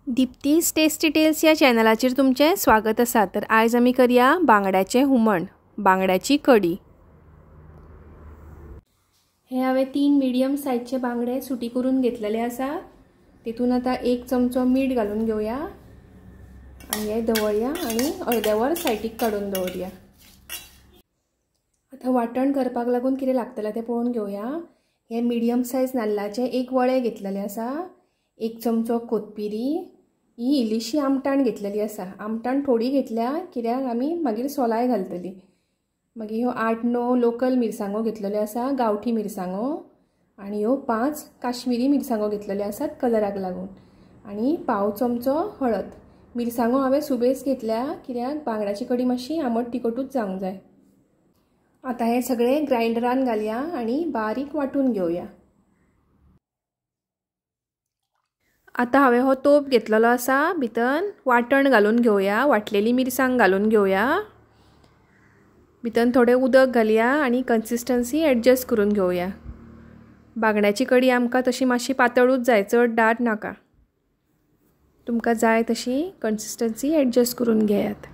दीप्तीज tasty tails या चॅनलाचेर तुमचे स्वागत आसा। तर आज आमी करया बांगड्याचे हुमण, बांगड्याची कडी। हे हांवें 3 मिडियम साइजचे बांगडे सुटी करून घेतलेले आसा। तेतून आता 1 चमचो मीठ घालून घेवया आणि हे दवरया आणि अर्दे वर साइडीक काढून दवरया। आता वाटण करपाक लागून कितें लागतले ते पळोवन घेवया। हे मिडियम साइज नाल्लाचे 1 वळे घेतलेले आसा, 1 चमचो कोथमिरी, ही इल्लीशी आमटाण घेतलेली आसा। आमटाण थोडी घेतल्या कित्याक आमी मागीर सोलाय घालतली। मागीर ह्यो 8-9 लोकल मिरसांगो घेतलेल्यो आसा, गांवठी मिरसांगो, आणि ह्यो 5 काश्मीरी मिरसांगो घेतलेल्यो आसात कलराक लागून, आणि पाव चमचो हळद। मिरसांगो हांवें सुबेज घेतल्या कित्याक बांगड्याची कडी मातशी आंबट तिखटूच जावंक जाय। आता हे सगळे ग्राइंडरान घालया आणि बारीक वाटून घेवया। आता हांवें हो तोप घेतलेलो आसा, भितन वाटण घालून घेवया, वाटलेली मिरसांग घालून घेवया, भितन थोडे उदक घालया आणि कन्सिस्टन्सी एडजस्ट करून घेवया। बांगड्याची कडी आमकां तशी मातशी पातळूच जाय, चड दाट नाका। तुमकां जाय तशी कन्सिस्टन्सी एडजस्ट करून घेयात।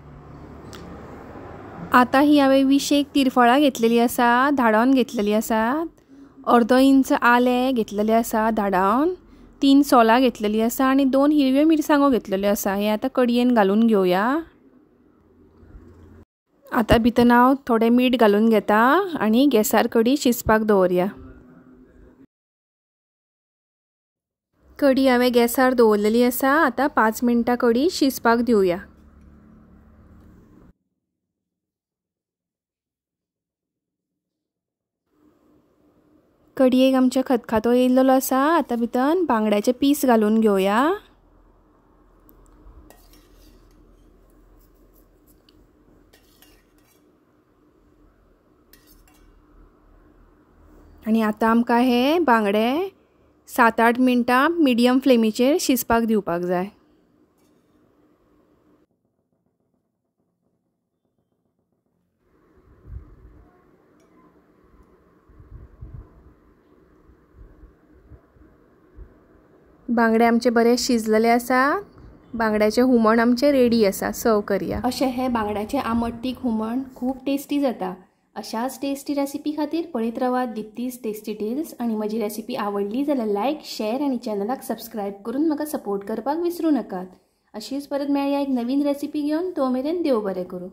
आता ही हांवें 20 तिरफळां घेतलेली आसा, धाडोन घेतलेली आसात, अर्दो इंच आलें घेतलेलें आसा धाडोन, 3 सोलां घेतलेली आसा आणि 2 हिरव्यो मिरसांगो घेतलेल्यो आसा। हे आता कडयेन घालून घेवया। आता भितन हांव थोडे मीठ घालून घेता आणि गॅसार कडी शिजपाक दवरया। कडी हांवें गॅसार दवरलेली आसा। आता 5 मिनटां कडी शिजपाक दिवया। कडयेक आमच्या खतखतो येयल्लो आसा। आता भितन बांगड्याचे पीस घालून घेवया। आणि आता आमकां हे बांगडे 7-8 मिनटां मिडियम फ्लेमीचेर शिजपाक दिवपाक जाय। बांगडे आमचे बरे शिजलेले आसा। बांगड्याचे हुमण आमचे रेडी आसा, सर्व करया। अशें हे बांगड्याचे आमट तीख हुमण खूब टेस्टी जाता। अशाच टेस्टी रेसिपी खातीर पळयत रावात दीप्तीज टेस्टी टेल्स। आणि म्हजी रेसिपी आवडली जाल्यार लायक, शेअर आणि चॅनलाक सबस्क्राइब करून म्हाका सपोर्ट करपाक विसरूं नाकात। अशीच परत मेळया एक नवीन रेसिपी घेवन। तो मेरेन देव बरें करूं।